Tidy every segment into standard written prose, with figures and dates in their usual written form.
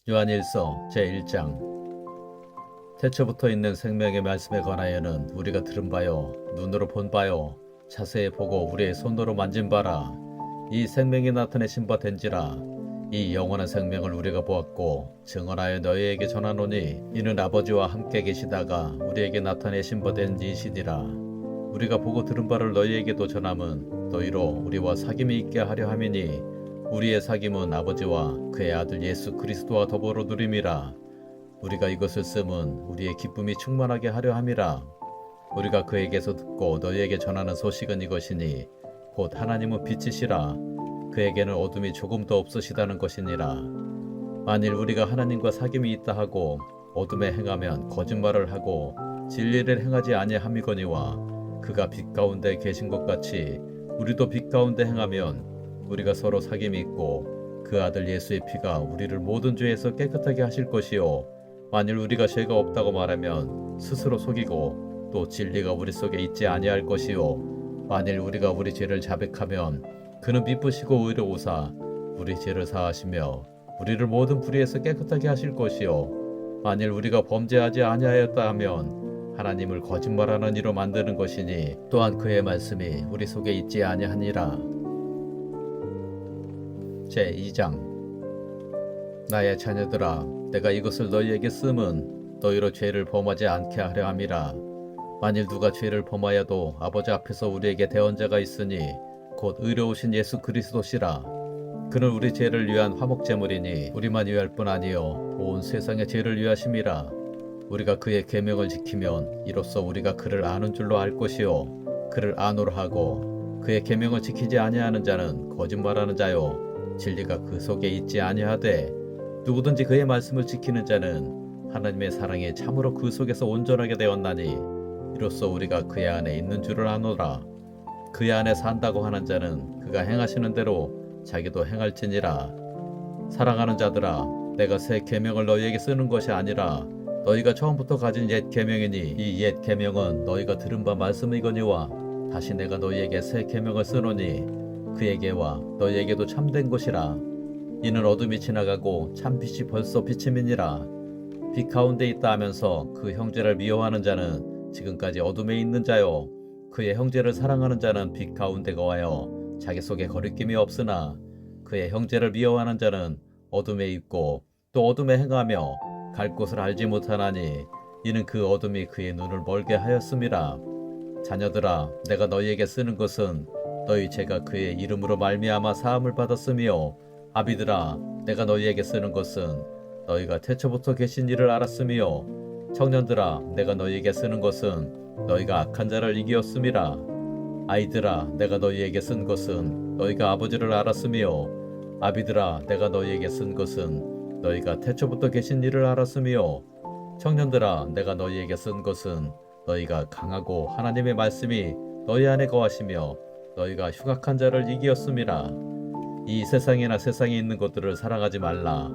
요한일서 제1장. 태초부터 있는 생명의 말씀에 관하여는 우리가 들은 바요 눈으로 본 바요 자세히 보고 우리의 손으로 만진 바라. 이 생명이 나타내신 바 된지라. 이 영원한 생명을 우리가 보았고 증언하여 너희에게 전하노니 이는 아버지와 함께 계시다가 우리에게 나타내신 바 된 이시니라. 우리가 보고 들은 바를 너희에게도 전함은 너희로 우리와 사귐이 있게 하려 함이니 우리의 사귐은 아버지와 그의 아들 예수 그리스도와 더불어 누림이라. 우리가 이것을 쓰면 우리의 기쁨이 충만하게 하려 함이라. 우리가 그에게서 듣고 너희에게 전하는 소식은 이것이니 곧 하나님은 빛이시라. 그에게는 어둠이 조금도 없으시다는 것이니라. 만일 우리가 하나님과 사귐이 있다 하고 어둠에 행하면 거짓말을 하고 진리를 행하지 아니함이거니와 그가 빛 가운데 계신 것 같이 우리도 빛 가운데 행하면 우리가 서로 사귐이 있고 그 아들 예수의 피가 우리를 모든 죄에서 깨끗하게 하실 것이요 만일 우리가 죄가 없다고 말하면 스스로 속이고 또 진리가 우리 속에 있지 아니할 것이요 만일 우리가 우리 죄를 자백하면 그는 미쁘시고 의로우사 우리 죄를 사하시며 우리를 모든 불의에서 깨끗하게 하실 것이요 만일 우리가 범죄하지 아니하였다 하면 하나님을 거짓말하는 이로 만드는 것이니 또한 그의 말씀이 우리 속에 있지 아니하니라. 제2장. 나의 자녀들아, 내가 이것을 너희에게 쓰면 너희로 죄를 범하지 않게 하려 함이라. 만일 누가 죄를 범하여도 아버지 앞에서 우리에게 대언자가 있으니 곧 의로우신 예수 그리스도시라. 그는 우리 죄를 위한 화목제물이니 우리만 위할 뿐 아니요 온 세상의 죄를 위하심이라. 우리가 그의 계명을 지키면 이로써 우리가 그를 아는 줄로 알 것이요 그를 아노라 하고 그의 계명을 지키지 아니하는 자는 거짓말하는 자요 진리가 그 속에 있지 아니하되 누구든지 그의 말씀을 지키는 자는 하나님의 사랑이 참으로 그 속에서 온전하게 되었나니 이로써 우리가 그의 안에 있는 줄을 아노라. 그의 안에 산다고 하는 자는 그가 행하시는 대로 자기도 행할지니라. 사랑하는 자들아, 내가 새 계명을 너희에게 쓰는 것이 아니라 너희가 처음부터 가진 옛 계명이니 이 옛 계명은 너희가 들은 바 말씀이거니와 다시 내가 너희에게 새 계명을 쓰노니 그에게와 너희에게도 참된 것이라. 이는 어둠이 지나가고 참빛이 벌써 비침이니라. 빛 가운데 있다 하면서 그 형제를 미워하는 자는 지금까지 어둠에 있는 자요 그의 형제를 사랑하는 자는 빛 가운데 거하여 자기 속에 거리낌이 없으나 그의 형제를 미워하는 자는 어둠에 있고 또 어둠에 행하며 갈 곳을 알지 못하나니 이는 그 어둠이 그의 눈을 멀게 하였음이라. 자녀들아, 내가 너희에게 쓰는 것은 너희 죄가 그의 이름으로 말미암아 사함을 받았으며 아비들아, 내가 너희에게 쓰는 것은 너희가 태초부터 계신 이를 알았으며 청년들아, 내가 너희에게 쓰는 것은 너희가 악한 자를 이기었음이라. 아이들아, 내가 너희에게 쓴 것은 너희가 아버지를 알았으며 아비들아, 내가 너희에게 쓴 것은 너희가 태초부터 계신 이를 알았으며 청년들아, 내가 너희에게 쓴 것은 너희가 강하고 하나님의 말씀이 너희 안에 거하시며 너희가 흉악한 자를 이기었음이라. 이 세상이나 세상에 있는 것들을 사랑하지 말라.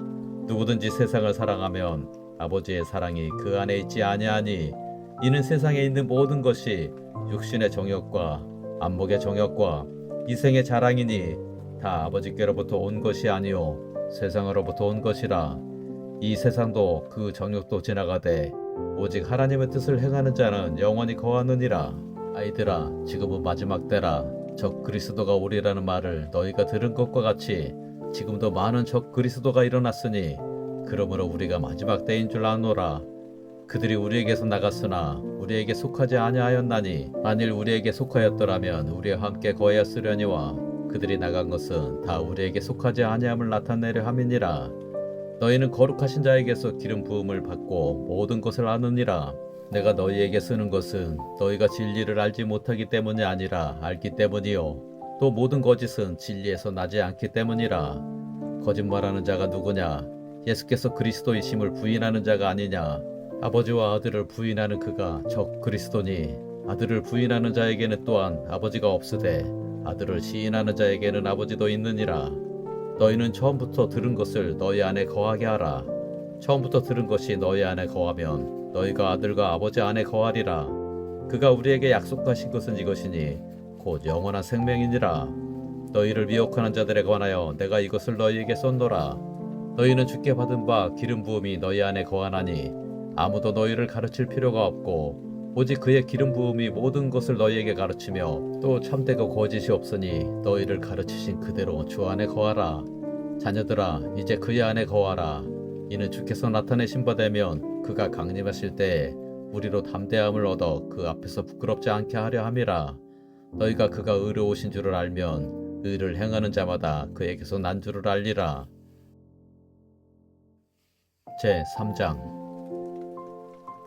누구든지 세상을 사랑하면 아버지의 사랑이 그 안에 있지 아니하니 이는 세상에 있는 모든 것이 육신의 정욕과 안목의 정욕과 이생의 자랑이니 다 아버지께로부터 온 것이 아니요 세상으로부터 온 것이라. 이 세상도 그 정욕도 지나가되 오직 하나님의 뜻을 행하는 자는 영원히 거하느니라. 아이들아, 지금은 마지막 때라. 적 그리스도가 오리라는 말을 너희가 들은 것과 같이 지금도 많은 적 그리스도가 일어났으니 그러므로 우리가 마지막 때인 줄 아노라. 그들이 우리에게서 나갔으나 우리에게 속하지 아니하였나니 만일 우리에게 속하였더라면 우리와 함께 거하였으려니와 그들이 나간 것은 다 우리에게 속하지 아니함을 나타내려 함이니라. 너희는 거룩하신 자에게서 기름 부음을 받고 모든 것을 아느니라. 내가 너희에게 쓰는 것은 너희가 진리를 알지 못하기 때문이 아니라 알기 때문이요 또 모든 거짓은 진리에서 나지 않기 때문이라. 거짓말하는 자가 누구냐? 예수께서 그리스도이심을 부인하는 자가 아니냐? 아버지와 아들을 부인하는 그가 적 그리스도니 아들을 부인하는 자에게는 또한 아버지가 없으되 아들을 시인하는 자에게는 아버지도 있느니라. 너희는 처음부터 들은 것을 너희 안에 거하게 하라. 처음부터 들은 것이 너희 안에 거하면 너희가 아들과 아버지 안에 거하리라. 그가 우리에게 약속하신 것은 이것이니 곧 영원한 생명이니라. 너희를 미혹하는 자들에 관하여 내가 이것을 너희에게 썼노라. 너희는 주께 받은 바 기름 부음이 너희 안에 거하나니 아무도 너희를 가르칠 필요가 없고 오직 그의 기름 부음이 모든 것을 너희에게 가르치며 또 참되고 거짓이 없으니 너희를 가르치신 그대로 주 안에 거하라. 자녀들아 이제 그의 안에 거하라. 이는 주께서 나타내신 바 되면 그가 강림하실 때에 우리로 담대함을 얻어 그 앞에서 부끄럽지 않게 하려 함이라. 너희가 그가 의로우신 줄을 알면 의를 행하는 자마다 그에게서 난 줄을 알리라. 제3장.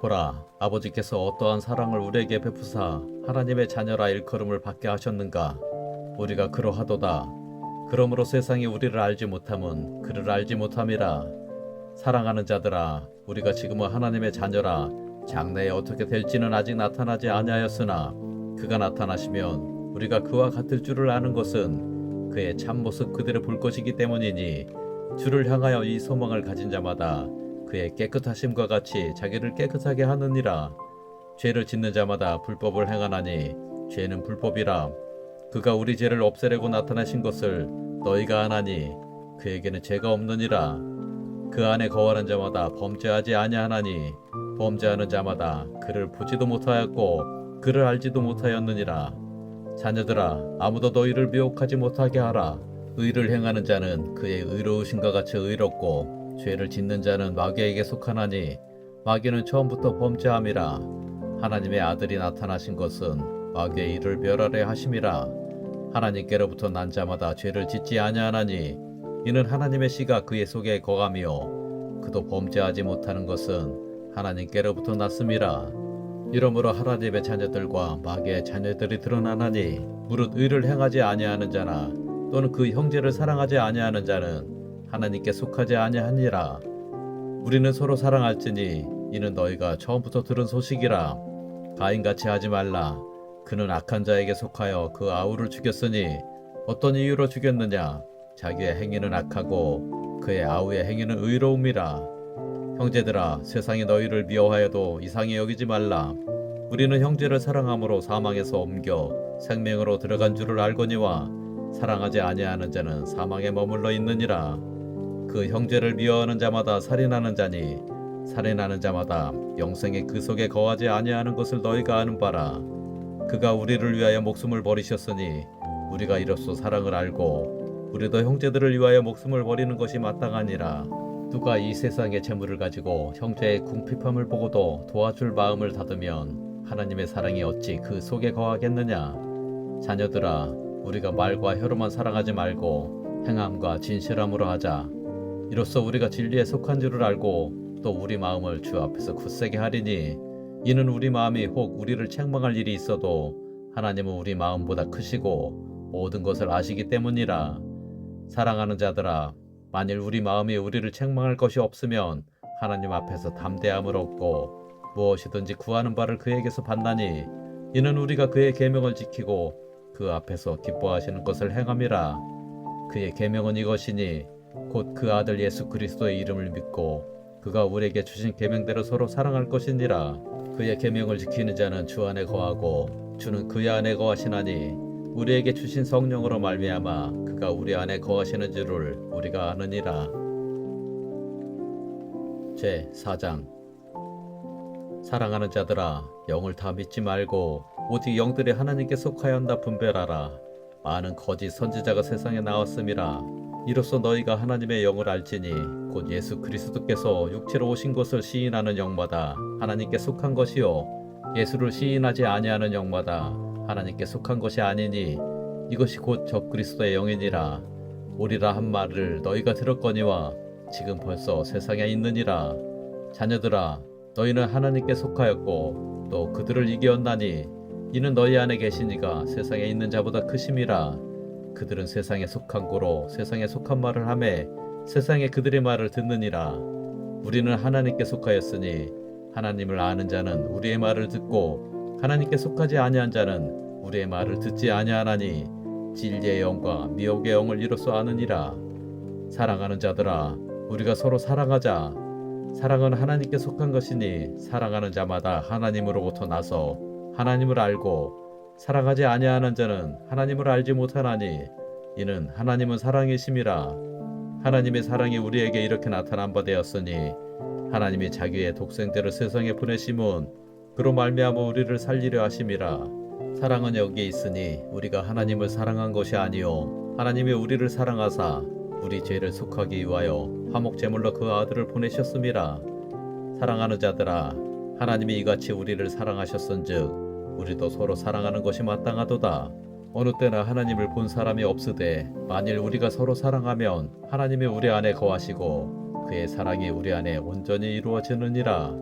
보라, 아버지께서 어떠한 사랑을 우리에게 베푸사 하나님의 자녀라 일컬음을 받게 하셨는가. 우리가 그러하도다. 그러므로 세상이 우리를 알지 못함은 그를 알지 못함이라. 사랑하는 자들아, 우리가 지금은 하나님의 자녀라. 장래에 어떻게 될지는 아직 나타나지 아니하였으나 그가 나타나시면 우리가 그와 같을 줄을 아는 것은 그의 참모습 그대로 볼 것이기 때문이니 주를 향하여 이 소망을 가진 자마다 그의 깨끗하심과 같이 자기를 깨끗하게 하느니라. 죄를 짓는 자마다 불법을 행하나니 죄는 불법이라. 그가 우리 죄를 없애려고 나타나신 것을 너희가 아나니 그에게는 죄가 없느니라. 그 안에 거하는 자마다 범죄하지 아니하나니 범죄하는 자마다 그를 보지도 못하였고 그를 알지도 못하였느니라. 자녀들아, 아무도 너희를 미혹하지 못하게 하라. 의를 행하는 자는 그의 의로우신과 같이 의롭고 죄를 짓는 자는 마귀에게 속하나니 마귀는 처음부터 범죄함이라. 하나님의 아들이 나타나신 것은 마귀의 일을 멸하려 하심이라. 하나님께로부터 난 자마다 죄를 짓지 아니하나니 이는 하나님의 씨가 그의 속에 거하며 그도 범죄하지 못하는 것은 하나님께로부터 났음이라. 이러므로 하나님의 자녀들과 마귀의 자녀들이 드러나나니 무릇 의를 행하지 아니하는 자나 또는 그 형제를 사랑하지 아니하는 자는 하나님께 속하지 아니하니라. 우리는 서로 사랑할지니 이는 너희가 처음부터 들은 소식이라. 가인같이 하지 말라. 그는 악한 자에게 속하여 그 아우를 죽였으니 어떤 이유로 죽였느냐. 자기의 행위는 악하고 그의 아우의 행위는 의로움이라. 형제들아, 세상이 너희를 미워하여도 이상히 여기지 말라. 우리는 형제를 사랑함으로 사망에서 옮겨 생명으로 들어간 줄을 알거니와 사랑하지 아니하는 자는 사망에 머물러 있느니라. 그 형제를 미워하는 자마다 살인하는 자니 살인하는 자마다 영생의 그 속에 거하지 아니하는 것을 너희가 아는 바라. 그가 우리를 위하여 목숨을 버리셨으니 우리가 이로써 사랑을 알고 우리도 형제들을 위하여 목숨을 버리는 것이 마땅하니라. 누가 이 세상의 재물을 가지고 형제의 궁핍함을 보고도 도와줄 마음을 닫으면 하나님의 사랑이 어찌 그 속에 거하겠느냐. 자녀들아, 우리가 말과 혀로만 사랑하지 말고 행함과 진실함으로 하자. 이로써 우리가 진리에 속한 줄을 알고 또 우리 마음을 주 앞에서 굳세게 하리니 이는 우리 마음이 혹 우리를 책망할 일이 있어도 하나님은 우리 마음보다 크시고 모든 것을 아시기 때문이라. 사랑하는 자들아, 만일 우리 마음이 우리를 책망할 것이 없으면 하나님 앞에서 담대함을 얻고 무엇이든지 구하는 바를 그에게서 받나니 이는 우리가 그의 계명을 지키고 그 앞에서 기뻐하시는 것을 행함이라. 그의 계명은 이것이니 곧 그 아들 예수 그리스도의 이름을 믿고 그가 우리에게 주신 계명대로 서로 사랑할 것이니라. 그의 계명을 지키는 자는 주 안에 거하고 주는 그의 안에 거하시나니 우리에게 주신 성령으로 말미암아 그가 우리 안에 거하시는 줄을 우리가 아느니라. 제4장. 사랑하는 자들아, 영을 다 믿지 말고 오직 영들이 하나님께 속하였나 분별하라. 많은 거짓 선지자가 세상에 나왔음이라. 이로써 너희가 하나님의 영을 알지니 곧 예수 그리스도께서 육체로 오신 것을 시인하는 영마다 하나님께 속한 것이요 예수를 시인하지 아니하는 영마다 하나님께 속한 것이 아니니 이것이 곧 적그리스도의 영이니라. 오리라 한 말을 너희가 들었거니와 지금 벌써 세상에 있느니라. 자녀들아, 너희는 하나님께 속하였고 또 그들을 이기었나니 이는 너희 안에 계신 이가 세상에 있는 자보다 크심이라. 그들은 세상에 속한 고로 세상에 속한 말을 하매 세상에 그들의 말을 듣느니라. 우리는 하나님께 속하였으니 하나님을 아는 자는 우리의 말을 듣고 하나님께 속하지 아니한 자는 우리의 말을 듣지 아니하나니 진리의 영과 미혹의 영을 이로써 아느니라. 사랑하는 자들아, 우리가 서로 사랑하자. 사랑은 하나님께 속한 것이니 사랑하는 자마다 하나님으로부터 나서 하나님을 알고 사랑하지 아니하는 자는 하나님을 알지 못하나니 이는 하나님은 사랑이심이라. 하나님의 사랑이 우리에게 이렇게 나타난 바 되었으니 하나님이 자기의 독생자를 세상에 보내심은 그로 말미암아 우리를 살리려 하심이라. 사랑은 여기에 있으니 우리가 하나님을 사랑한 것이 아니요 하나님이 우리를 사랑하사 우리 죄를 속하기 위하여 화목 제물로 그 아들을 보내셨음이라. 사랑하는 자들아, 하나님이 이같이 우리를 사랑하셨은즉 우리도 서로 사랑하는 것이 마땅하도다. 어느 때나 하나님을 본 사람이 없으되 만일 우리가 서로 사랑하면 하나님이 우리 안에 거하시고 그의 사랑이 우리 안에 온전히 이루어지느니라.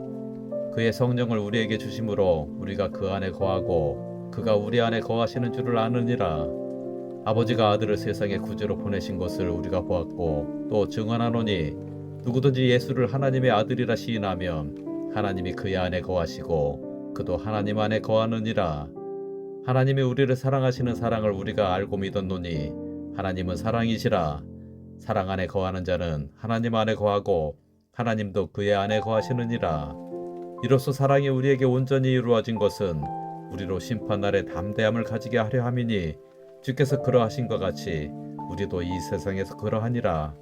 그의 성령을 우리에게 주심으로 우리가 그 안에 거하고 그가 우리 안에 거하시는 줄을 아느니라. 아버지가 아들을 세상에 구주로 보내신 것을 우리가 보았고 또 증언하노니 누구든지 예수를 하나님의 아들이라 시인하면 하나님이 그의 안에 거하시고 그도 하나님 안에 거하느니라. 하나님이 우리를 사랑하시는 사랑을 우리가 알고 믿었노니 하나님은 사랑이시라. 사랑 안에 거하는 자는 하나님 안에 거하고 하나님도 그의 안에 거하시느니라. 이로써 사랑이 우리에게 온전히 이루어진 것은 우리로 심판날에 담대함을 가지게 하려 함이니 주께서 그러하신 것 같이 우리도 이 세상에서 그러하니라.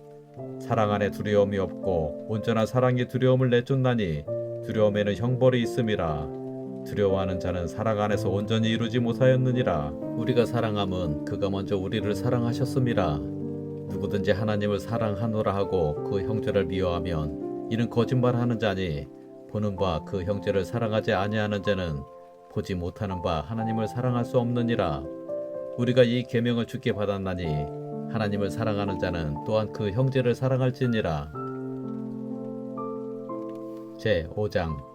사랑 안에 두려움이 없고 온전한 사랑이 두려움을 내쫓나니 두려움에는 형벌이 있음이라. 두려워하는 자는 사랑 안에서 온전히 이루지 못하였느니라. 우리가 사랑함은 그가 먼저 우리를 사랑하셨음이라. 누구든지 하나님을 사랑하노라 하고 그 형제를 미워하면 이는 거짓말하는 자니 보는 바 그 형제를 사랑하지 아니하는 자는 보지 못하는 바 하나님을 사랑할 수 없느니라. 우리가 이 계명을 주께 받았나니 하나님을 사랑하는 자는 또한 그 형제를 사랑할지니라. 제5장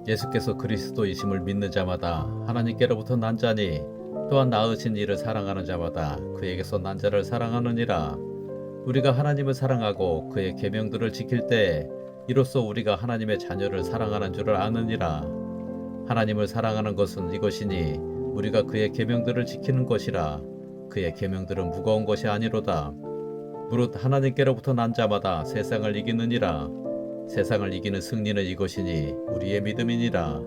예수께서 그리스도이심을 믿는 자마다 하나님께로부터 난 자니 또한 낳으신 이를 사랑하는 자마다 그에게서 난 자를 사랑하느니라. 우리가 하나님을 사랑하고 그의 계명들을 지킬 때에 이로써 우리가 하나님의 자녀를 사랑하는 줄을 아느니라. 하나님을 사랑하는 것은 이것이니 우리가 그의 계명들을 지키는 것이라. 그의 계명들은 무거운 것이 아니로다. 무릇 하나님께로부터 난 자마다 세상을 이기느니라. 세상을 이기는 승리는 이것이니 우리의 믿음이니라.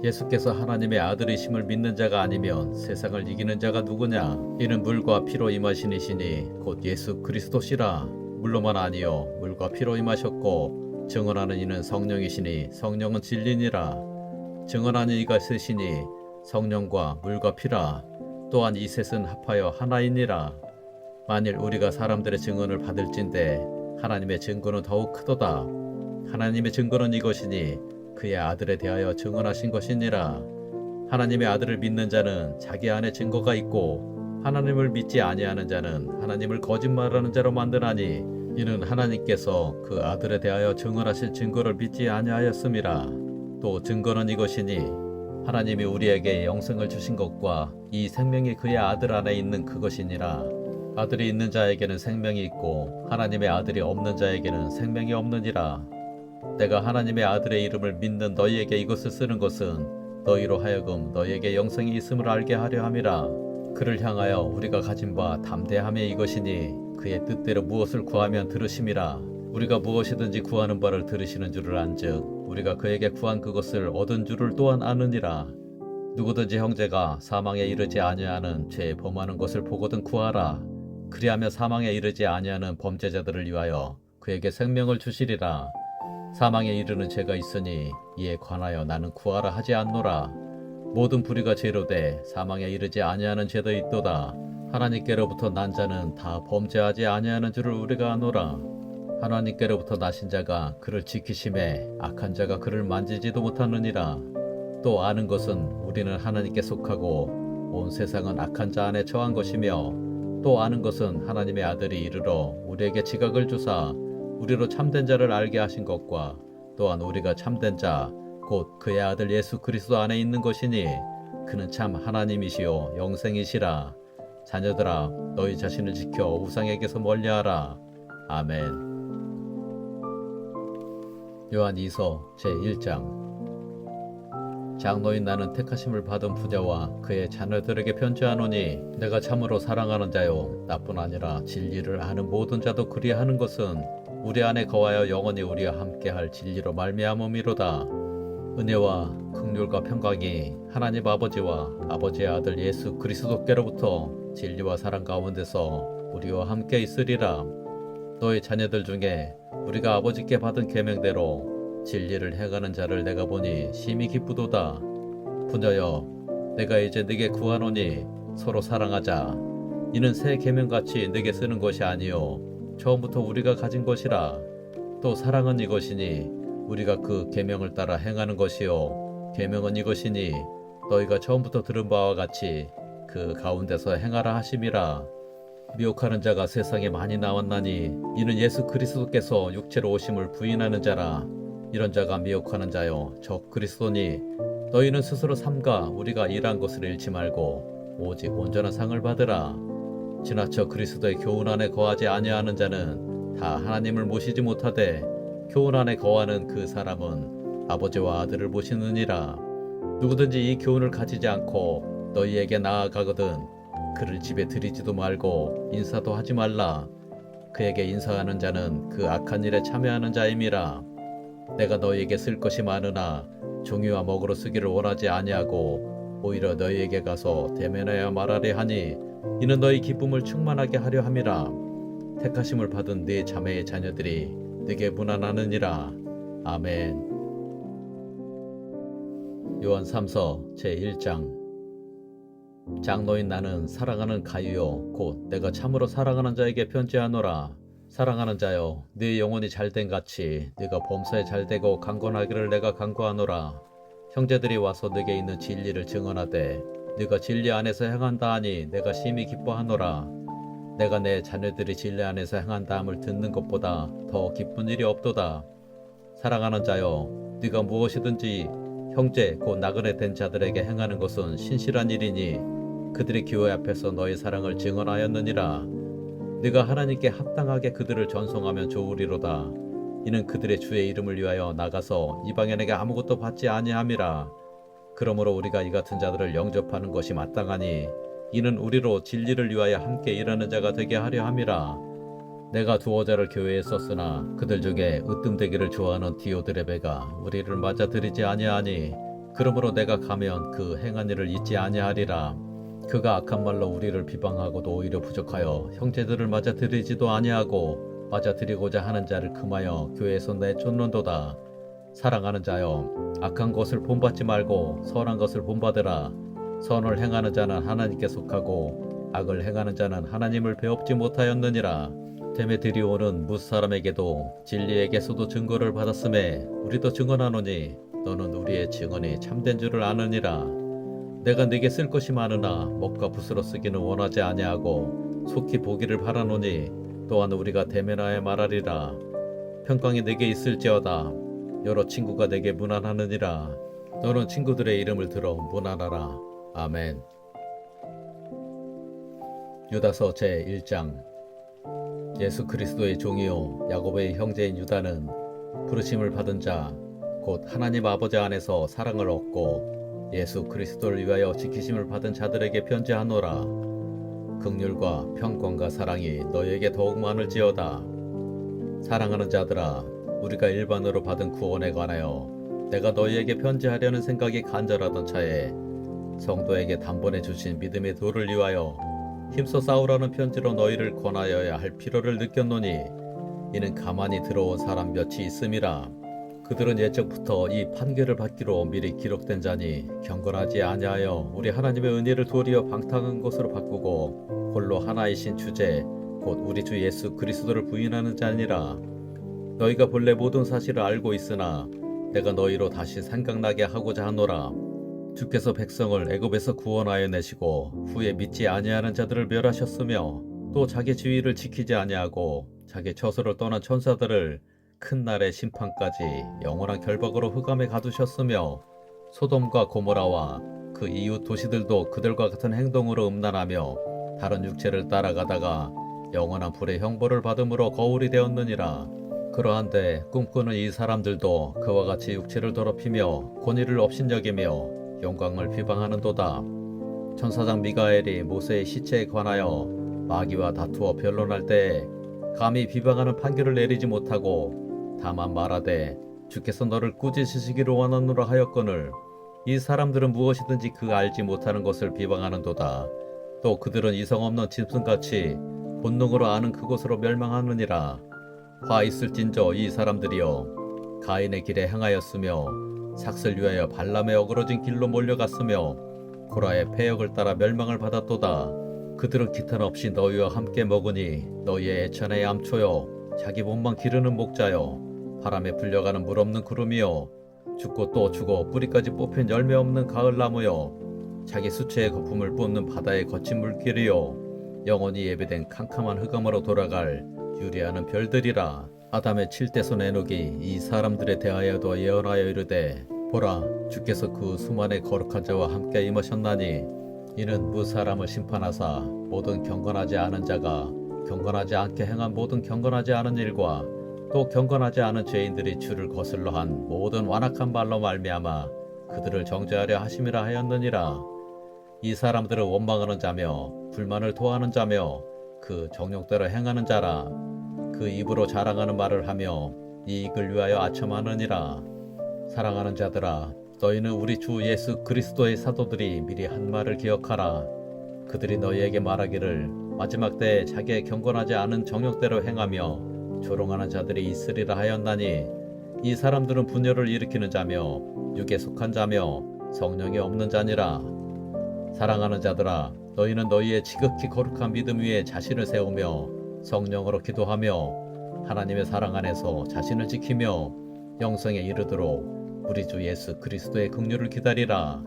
예수께서 하나님의 아들이심을 믿는 자가 아니면 세상을 이기는 자가 누구냐? 이는 물과 피로 임하신 이시니 곧 예수 그리스도시라. 물로만 아니요 물과 피로 임하셨고 증언하는 이는 성령이시니 성령은 진리니라. 증언하는 이가 셋이니 성령과 물과 피라. 또한 이 셋은 합하여 하나이니라. 만일 우리가 사람들의 증언을 받을진대 하나님의 증거는 더욱 크도다. 하나님의 증거는 이것이니 그의 아들에 대하여 증언하신 것이니라. 하나님의 아들을 믿는 자는 자기 안에 증거가 있고 하나님을 믿지 아니하는 자는 하나님을 거짓말하는 자로 만드나니 이는 하나님께서 그 아들에 대하여 증언하실 증거를 믿지 아니하였음이라. 또 증거는 이것이니 하나님이 우리에게 영생을 주신 것과 이 생명이 그의 아들 안에 있는 그것이니라. 아들이 있는 자에게는 생명이 있고 하나님의 아들이 없는 자에게는 생명이 없느니라. 내가 하나님의 아들의 이름을 믿는 너희에게 이것을 쓰는 것은 너희로 하여금 너희에게 영생이 있음을 알게 하려 함이라. 그를 향하여 우리가 가진 바 담대함이 이것이니 그의 뜻대로 무엇을 구하면 들으심이라. 우리가 무엇이든지 구하는 바를 들으시는 줄을 안즉 우리가 그에게 구한 그것을 얻은 줄을 또한 아느니라. 누구든지 형제가 사망에 이르지 아니하는 죄에 범하는 것을 보거든 구하라. 그리하며 사망에 이르지 아니하는 범죄자들을 위하여 그에게 생명을 주시리라. 사망에 이르는 죄가 있으니 이에 관하여 나는 구하라 하지 않노라. 모든 불의가 죄로 돼 사망에 이르지 아니하는 죄도 있도다. 하나님께로부터 난 자는 다 범죄하지 아니하는 줄을 우리가 아노라. 하나님께로부터 나신 자가 그를 지키심에 악한 자가 그를 만지지도 못하느니라. 또 아는 것은 우리는 하나님께 속하고 온 세상은 악한 자 안에 처한 것이며 또 아는 것은 하나님의 아들이 이르러 우리에게 지각을 주사 우리로 참된 자를 알게 하신 것과 또한 우리가 참된 자 곧 그의 아들 예수 그리스도 안에 있는 것이니 그는 참 하나님이시요 영생이시라. 자녀들아 너희 자신을 지켜 우상에게서 멀리하라. 아멘. 요한 2서 제1장 장로인 나는 택하심을 받은 부자와 그의 자녀들에게 편지하노니 내가 참으로 사랑하는 자요 나뿐 아니라 진리를 아는 모든 자도 그리하는 것은 우리 안에 거하여 영원히 우리와 함께할 진리로 말미암음이로다. 은혜와 긍휼과 평강이 하나님 아버지와 아버지의 아들 예수 그리스도께로부터 진리와 사랑 가운데서 우리와 함께 있으리라. 너희 자녀들 중에 우리가 아버지께 받은 계명대로 진리를 행하는 자를 내가 보니 심히 기쁘도다. 부녀여, 내가 이제 네게 구하노니 서로 사랑하자. 이는 새 계명같이 네게 쓰는 것이 아니요 처음부터 우리가 가진 것이라. 또 사랑은 이것이니 우리가 그 계명을 따라 행하는 것이요 계명은 이것이니 너희가 처음부터 들은 바와 같이 그 가운데서 행하라 하심이라. 미혹하는 자가 세상에 많이 나왔나니 이는 예수 그리스도께서 육체로 오심을 부인하는 자라. 이런 자가 미혹하는 자요 적 그리스도니 너희는 스스로 삼가 우리가 일한 것을 잃지 말고 오직 온전한 상을 받으라. 지나쳐 그리스도의 교훈 안에 거하지 아니하는 자는 다 하나님을 모시지 못하되 교훈 안에 거하는 그 사람은 아버지와 아들을 모시느니라. 누구든지 이 교훈을 가지지 않고 너희에게 나아가거든 그를 집에 들이지도 말고 인사도 하지 말라. 그에게 인사하는 자는 그 악한 일에 참여하는 자임이라. 내가 너희에게 쓸 것이 많으나 종이와 먹으로 쓰기를 원하지 아니하고 오히려 너희에게 가서 대면하여 말하려 하니 이는 너희 기쁨을 충만하게 하려 함이라. 택하심을 받은 네 자매의 자녀들이 네게 문안하느니라. 아멘. 요한 3서 제1장. 장로인 나는 사랑하는 가유요 곧 내가 참으로 사랑하는 자에게 편지하노라. 사랑하는 자여, 네 영혼이 잘된 같이 네가 범사에 잘되고 강건하기를 내가 간구하노라. 형제들이 와서 네게 있는 진리를 증언하되 네가 진리 안에서 행한다 하니 내가 심히 기뻐하노라. 내가 내 자녀들이 진리 안에서 행한다 함을 듣는 것보다 더 기쁜 일이 없도다. 사랑하는 자여, 네가 무엇이든지 형제 곧 나그네 된 자들에게 행하는 것은 신실한 일이니 그들의 교회 앞에서 너의 사랑을 증언하였느니라. 네가 하나님께 합당하게 그들을 전송하면 좋으리로다. 이는 그들의 주의 이름을 위하여 나가서 이방인에게 아무것도 받지 아니함이라. 그러므로 우리가 이 같은 자들을 영접하는 것이 마땅하니 이는 우리로 진리를 위하여 함께 일하는 자가 되게 하려 함이라. 내가 두어 자를 교회에 썼으나 그들 중에 으뜸되기를 좋아하는 디오드레베가 우리를 맞아들이지 아니하니 그러므로 내가 가면 그 행한 일을 잊지 아니하리라. 그가 악한 말로 우리를 비방하고도 오히려 부족하여 형제들을 맞아들이지도 아니하고 맞아들이고자 하는 자를 금하여 교회에서 내쫓는도다. 사랑하는 자여, 악한 것을 본받지 말고 선한 것을 본받으라. 선을 행하는 자는 하나님께 속하고 악을 행하는 자는 하나님을 배웁지 못하였느니라. 데메드리오는 무사람에게도 진리에게서도 증거를 받았음에 우리도 증언하노니 너는 우리의 증언이 참된 줄을 아느니라. 내가 네게 쓸 것이 많으나 먹과 붓으로 쓰기는 원하지 아니하고 속히 보기를 바라노니 또한 우리가 대면하여 말하리라. 평강이 네게 있을지어다. 여러 친구가 네게 문안하느니라. 너는 친구들의 이름을 들어 문안하라. 아멘. 유다서 제1장. 예수 그리스도의 종이요 야곱의 형제인 유다는 부르심을 받은 자 곧 하나님 아버지 안에서 사랑을 얻고 예수 그리스도를 위하여 지키심을 받은 자들에게 편지하노라. 긍휼과 평강과 사랑이 너희에게 더욱 많을지어다. 사랑하는 자들아, 우리가 일반으로 받은 구원에 관하여 내가 너희에게 편지하려는 생각이 간절하던 차에 성도에게 단번에 주신 믿음의 도를 위하여 힘써 싸우라는 편지로 너희를 권하여야 할 필요를 느꼈노니 이는 가만히 들어온 사람 몇이 있음이라. 그들은 예적부터 이 판결을 받기로 미리 기록된 자니 경건하지 아니하여 우리 하나님의 은혜를 도리어 방탕한 것으로 바꾸고 홀로 하나이신 주제 곧 우리 주 예수 그리스도를 부인하는 자니라. 너희가 본래 모든 사실을 알고 있으나 내가 너희로 다시 생각나게 하고자 하노라. 주께서 백성을 애굽에서 구원하여 내시고 후에 믿지 아니하는 자들을 멸하셨으며 또 자기 지위를 지키지 아니하고 자기 처소를 떠난 천사들을 큰 날의 심판까지 영원한 결박으로 흑암에 가두셨으며 소돔과 고모라와 그 이웃 도시들도 그들과 같은 행동으로 음란하며 다른 육체를 따라가다가 영원한 불의 형벌을 받음으로 거울이 되었느니라. 그러한데 꿈꾸는 이 사람들도 그와 같이 육체를 더럽히며 권위를 업신여기며 영광을 비방하는도다. 천사장 미가엘이 모세의 시체에 관하여 마귀와 다투어 변론할 때에 감히 비방하는 판결을 내리지 못하고 다만 말하되 주께서 너를 꾸짖으시기를 원하노라 하였거늘 이 사람들은 무엇이든지 그 알지 못하는 것을 비방하는도다. 또 그들은 이성 없는 짐승같이 본능으로 아는 그곳으로 멸망하느니라. 화 있을진저 이 사람들이여 가인의 길에 행하였으며 삭슬 위하여 발람의 어그러진 길로 몰려갔으며 고라의 패역을 따라 멸망을 받았도다. 그들은 기탄 없이 너희와 함께 먹으니 너희의 애찬의 암초여 자기 몸만 기르는 목자여 바람에 불려가는 물 없는 구름이여 죽고 또 죽어 뿌리까지 뽑힌 열매 없는 가을나무여 자기 수채의 거품을 뿜는 바다의 거친 물길이여 영원히 예배된 캄캄한 흑암으로 돌아갈 유리하는 별들이라. 아담의 7대손 에녹이 이 사람들에 대하여도 예언하여 이르되 보라 주께서 그 수만의 거룩한 자와 함께 임하셨나니 이는 무사람을 심판하사 모든 경건하지 않은 자가 경건하지 않게 행한 모든 경건하지 않은 일과 또 경건하지 않은 죄인들이 주를 거슬러 한 모든 완악한 말로 말미암아 그들을 정죄하려 하심이라 하였느니라. 이 사람들은 원망하는 자며 불만을 토하는 자며 그 정욕대로 행하는 자라. 그 입으로 자랑하는 말을 하며 이익을 위하여 아첨하느니라. 사랑하는 자들아 너희는 우리 주 예수 그리스도의 사도들이 미리 한 말을 기억하라. 그들이 너희에게 말하기를 마지막 때에 자기의 경건하지 않은 정욕대로 행하며 조롱하는 자들이 있으리라 하였나니 이 사람들은 분열을 일으키는 자며 육에 속한 자며 성령이 없는 자니라. 사랑하는 자들아 너희는 너희의 지극히 거룩한 믿음 위에 자신을 세우며 성령으로 기도하며 하나님의 사랑 안에서 자신을 지키며 영생에 이르도록 우리 주 예수 그리스도의 긍휼을 기다리라.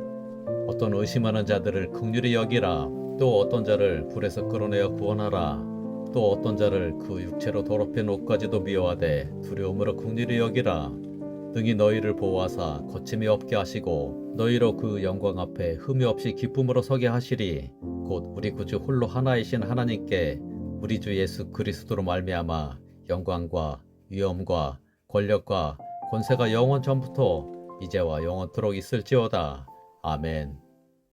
어떤 의심하는 자들을 긍휼히 여기라. 또 어떤 자를 불에서 끌어내어 구원하라. 또 어떤 자를 그 육체로 더럽힌 옷까지도 미워하되 두려움으로 긍휼히 여기라. 능히 너희를 보호하사 거침이 없게 하시고 너희로 그 영광 앞에 흠이 없이 기쁨으로 서게 하시리. 곧 우리 구주 홀로 하나이신 하나님께 우리 주 예수 그리스도로 말미암아 영광과 위엄과 권력과 권세가 영원 전부터 이제와 영원토록 있을지어다. 아멘.